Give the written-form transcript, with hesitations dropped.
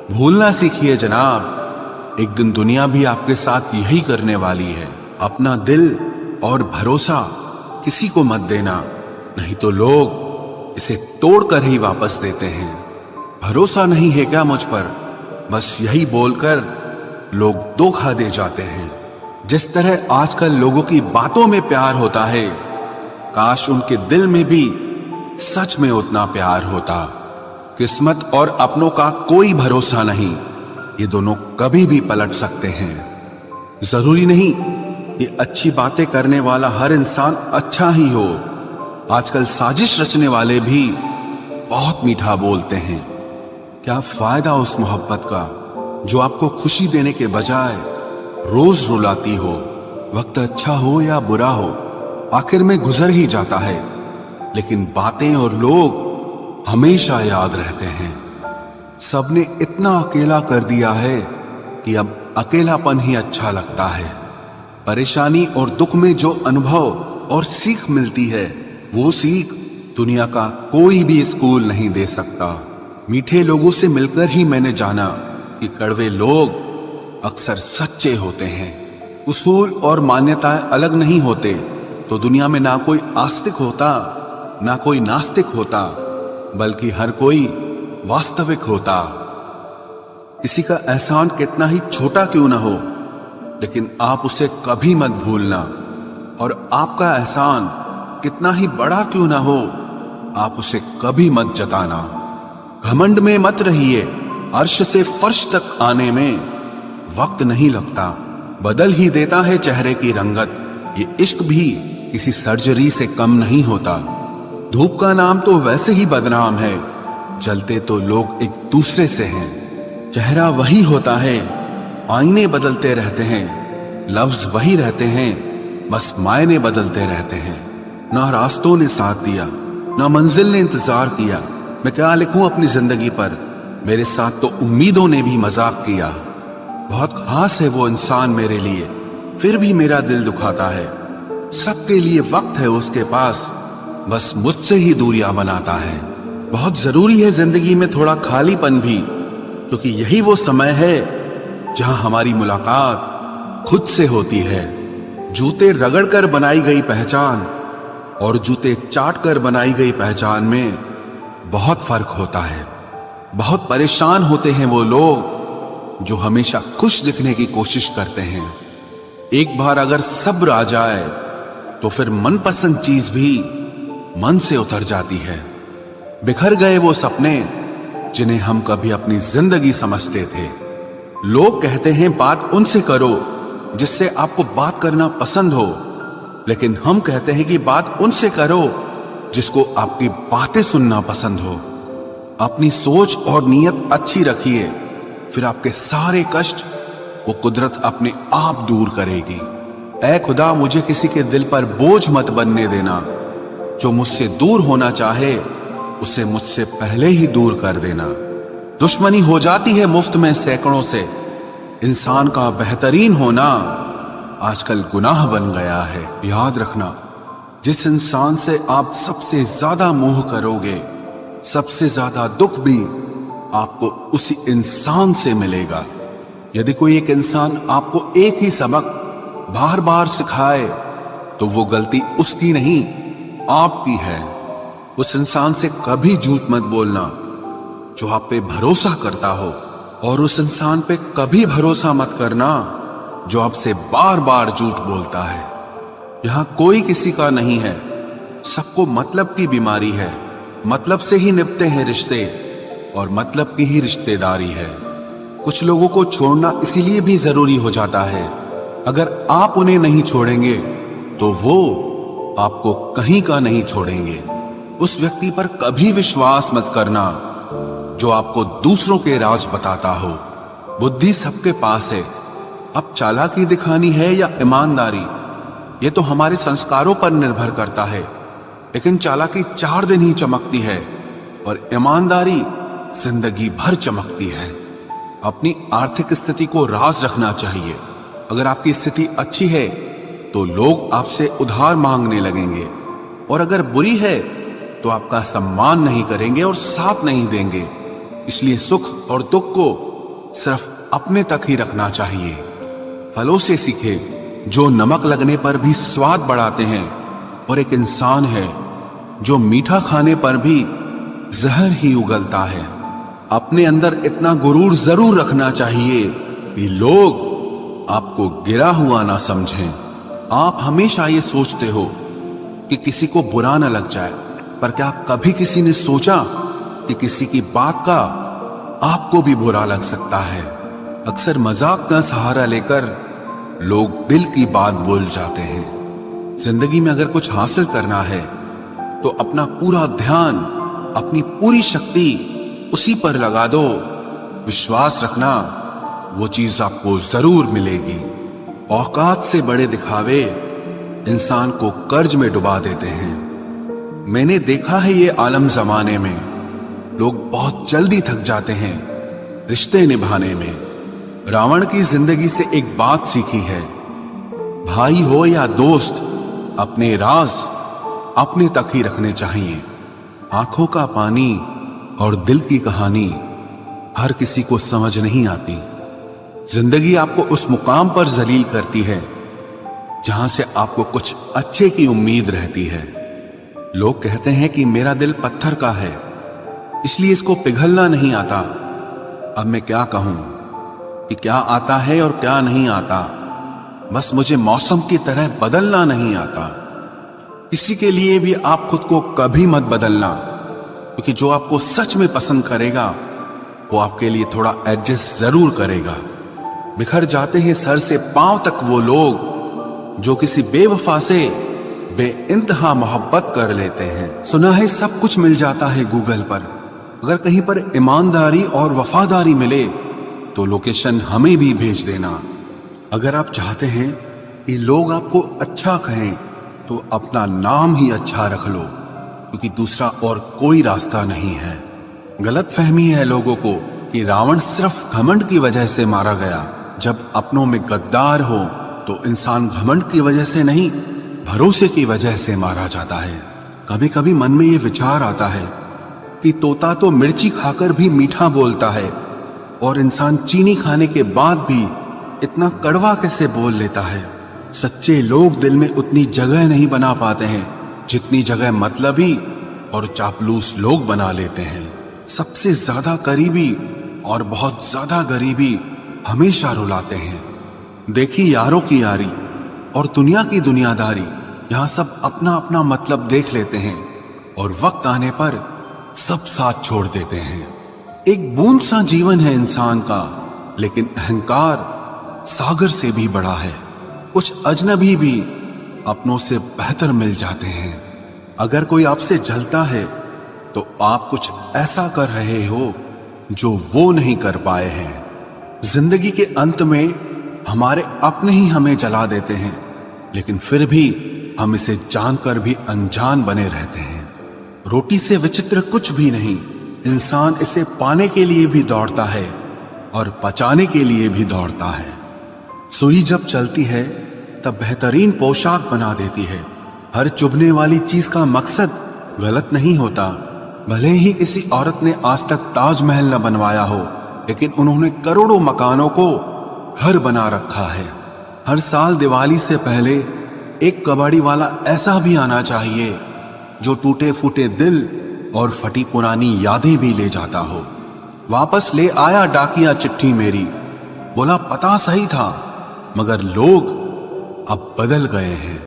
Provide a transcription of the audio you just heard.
भूलना सीखिए जनाब, एक दिन दुनिया भी आपके साथ यही करने वाली है। अपना दिल और भरोसा किसी को मत देना, नहीं तो लोग इसे तोड़कर ही वापस देते हैं। भरोसा नहीं है क्या मुझ पर, बस यही बोलकर लोग धोखा दे जाते हैं। जिस तरह आजकल लोगों की बातों में प्यार होता है, काश उनके दिल में भी सच में उतना प्यार होता। किस्मत और अपनों का कोई भरोसा नहीं, ये दोनों कभी भी पलट सकते हैं। जरूरी नहीं कि अच्छी बातें करने वाला हर इंसान अच्छा ही हो। आजकल साजिश रचने वाले भी बहुत मीठा बोलते हैं। क्या फायदा उस मोहब्बत का जो आपको खुशी देने के बजाय रोज रुलाती हो। वक्त अच्छा हो या बुरा हो, आखिर में गुजर ही जाता है, लेकिन बातें और लोग हमेशा याद रहते हैं। सबने इतना अकेला कर दिया है कि अब अकेलापन ही अच्छा लगता है। परेशानी और दुख में जो अनुभव और सीख मिलती है, वो सीख दुनिया का कोई भी स्कूल नहीं दे सकता। मीठे लोगों से मिलकर ही मैंने जाना कि कड़वे लोग अक्सर सच्चे होते हैं। उसूल और मान्यताएं अलग नहीं होते तो दुनिया में ना कोई आस्तिक होता, ना कोई नास्तिक होता, बल्कि हर कोई वास्तविक होता। किसी का एहसान कितना ही छोटा क्यों ना हो, लेकिन आप उसे कभी मत भूलना। और आपका एहसान कितना ही बड़ा क्यों ना हो, आप उसे कभी मत जताना। घमंड में मत रहिए, अर्श से फर्श तक आने में वक्त नहीं लगता, बदल ही देता है चेहरे की रंगत। ये इश्क भी किसी सर्जरी से कम नहीं होता। धूप का नाम तो वैसे ही बदनाम है, जलते तो लोग एक दूसरे से हैं। चेहरा वही होता है, आईने बदलते रहते हैं, लफ्ज वही रहते हैं, बस मायने बदलते रहते हैं। ना रास्तों ने साथ दिया, ना मंजिल ने इंतजार किया। मैं क्या लिखूं अपनी जिंदगी पर, मेरे साथ तो उम्मीदों ने भी मजाक किया। बहुत खास है वो इंसान मेरे लिए, फिर भी मेरा दिल दुखाता है। सबके लिए वक्त है उसके पास, बस मुझसे ही दूरियां बनाता है। बहुत जरूरी है जिंदगी में थोड़ा खालीपन भी, क्योंकि यही वो समय है जहां हमारी मुलाकात खुद से होती है। जूते रगड़ कर बनाई गई पहचान और जूते चाट कर बनाई गई पहचान में बहुत फर्क होता है। बहुत परेशान होते हैं वो लोग जो हमेशा खुश दिखने की कोशिश करते हैं। एक बार अगर सब्र आ जाए तो फिर मनपसंद चीज भी मन से उतर जाती है। बिखर गए वो सपने जिन्हें हम कभी अपनी जिंदगी समझते थे। लोग कहते हैं बात उनसे करो जिससे आपको बात करना पसंद हो, लेकिन हम कहते हैं कि बात उनसे करो जिसको आपकी बातें सुनना पसंद हो। अपनी सोच और नीयत अच्छी रखिए, फिर आपके सारे कष्ट वो कुदरत अपने आप दूर करेगी। ऐ खुदा, मुझे किसी के दिल पर बोझ मत बनने देना। जो मुझसे दूर होना चाहे उसे मुझसे पहले ही दूर कर देना। दुश्मनी हो जाती है मुफ्त में सैकड़ों से, इंसान का बेहतरीन होना आजकल गुनाह बन गया है। याद रखना, जिस इंसान से आप सबसे ज्यादा मोह करोगे, सबसे ज्यादा दुख भी आपको उसी इंसान से मिलेगा। यदि कोई एक इंसान आपको एक ही सबक बार बार सिखाए तो वो गलती उसकी नहीं आपकी है। उस इंसान से कभी झूठ मत बोलना जो आप पे भरोसा करता हो, और उस इंसान पे कभी भरोसा मत करना जो आपसे बार बार झूठ बोलता है। यहां कोई किसी का नहीं है, सबको मतलब की बीमारी है। मतलब से ही निपटे हैं रिश्ते और मतलब की ही रिश्तेदारी है। कुछ लोगों को छोड़ना इसीलिए भी जरूरी हो जाता है, अगर आप उन्हें नहीं छोड़ेंगे तो वो आपको कहीं का नहीं छोड़ेंगे। उस व्यक्ति पर कभी विश्वास मत करना जो आपको दूसरों के राज बताता हो। बुद्धि सबके पास है, अब चालाकी दिखानी है या ईमानदारी, ये तो हमारे संस्कारों पर निर्भर करता है। लेकिन चालाकी 4 दिन ही चमकती है और ईमानदारी जिंदगी भर चमकती है। अपनी आर्थिक स्थिति को राज रखना चाहिए। अगर आपकी स्थिति अच्छी है तो लोग आपसे उधार मांगने लगेंगे, और अगर बुरी है तो आपका सम्मान नहीं करेंगे और साथ नहीं देंगे। इसलिए सुख और दुख को सिर्फ अपने तक ही रखना चाहिए। फलों से सीखे जो नमक लगने पर भी स्वाद बढ़ाते हैं, और एक इंसान है जो मीठा खाने पर भी जहर ही उगलता है। अपने अंदर इतना गुरूर जरूर रखना चाहिए कि लोग आपको गिरा हुआ ना समझें। आप हमेशा ये सोचते हो कि किसी को बुरा ना लग जाए, पर क्या कभी किसी ने सोचा कि किसी की बात का आपको भी बुरा लग सकता है? अक्सर मजाक का सहारा लेकर लोग दिल की बात बोल जाते हैं। जिंदगी में अगर कुछ हासिल करना है तो अपना पूरा ध्यान, अपनी पूरी शक्ति उसी पर लगा दो। विश्वास रखना, वो चीज आपको जरूर मिलेगी। औकात से बड़े दिखावे इंसान को कर्ज में डुबा देते हैं। मैंने देखा है ये आलम जमाने में लोग बहुत जल्दी थक जाते हैं रिश्ते निभाने में। रावण की जिंदगी से एक बात सीखी है, भाई हो या दोस्त, अपने राज अपने तक ही रखने चाहिए। आंखों का पानी और दिल की कहानी हर किसी को समझ नहीं आती। जिंदगी आपको उस मुकाम पर जलील करती है जहां से आपको कुछ अच्छे की उम्मीद रहती है। लोग कहते हैं कि मेरा दिल पत्थर का है, इसलिए इसको पिघलना नहीं आता। अब मैं क्या कहूं कि क्या आता है और क्या नहीं आता। बस मुझे मौसम की तरह बदलना नहीं आता। किसी के लिए भी आप खुद को कभी मत बदलना, क्योंकि जो आपको सच में पसंद करेगा वो आपके लिए थोड़ा एडजस्ट जरूर करेगा। बिखर जाते हैं सर से पांव तक वो लोग जो किसी बेवफा से बेइंतहा मोहब्बत कर लेते हैं। सुना है सब कुछ मिल जाता है गूगल पर। अगर कहीं पर ईमानदारी और वफादारी मिले तो लोकेशन हमें भी भेज देना। अगर आप चाहते हैं कि लोग आपको अच्छा कहें तो अपना नाम ही अच्छा रख लो, क्योंकि दूसरा और कोई रास्ता नहीं है। गलत फहमी है लोगों को कि रावण सिर्फ घमंड की वजह से मारा गया। जब अपनों में गद्दार हो तो इंसान घमंड की वजह से नहीं, भरोसे की वजह से मारा जाता है। कभी कभी मन में ये विचार आता है कि तोता तो मिर्ची खाकर भी मीठा बोलता है, और इंसान चीनी खाने के बाद भी इतना कड़वा कैसे बोल लेता है। सच्चे लोग दिल में उतनी जगह नहीं बना पाते हैं जितनी जगह मतलबी और चापलूस लोग बना लेते हैं। सबसे ज्यादा करीबी और बहुत ज्यादा गरीबी हमेशा रुलाते हैं। देखी यारों की यारी और दुनिया की दुनियादारी, यहाँ सब अपना अपना मतलब देख लेते हैं और वक्त आने पर सब साथ छोड़ देते हैं। एक बूंद सा जीवन है इंसान का, लेकिन अहंकार सागर से भी बड़ा है। कुछ अजनबी भी अपनों से बेहतर मिल जाते हैं। अगर कोई आपसे जलता है तो आप कुछ ऐसा कर रहे हो जो वो नहीं कर पाए हैं। जिंदगी के अंत में हमारे अपने ही हमें जला देते हैं, लेकिन फिर भी हम इसे जानकर भी अनजान बने रहते हैं। रोटी से विचित्र कुछ भी नहीं, इंसान इसे पाने के लिए भी दौड़ता है और पचाने के लिए भी दौड़ता है। सुई जब चलती है तब बेहतरीन पोशाक बना देती है। हर चुभने वाली चीज का मकसद गलत नहीं होता। भले ही किसी औरत ने आज तक ताजमहल न बनवाया हो, लेकिन उन्होंने करोड़ों मकानों को घर बना रखा है। हर साल दिवाली से पहले एक कबाड़ी वाला ऐसा भी आना चाहिए जो टूटे फूटे दिल और फटी पुरानी यादें भी ले जाता हो। वापस ले आया डाकिया चिट्ठी मेरी, बोला पता सही था, मगर लोग अब बदल गए हैं।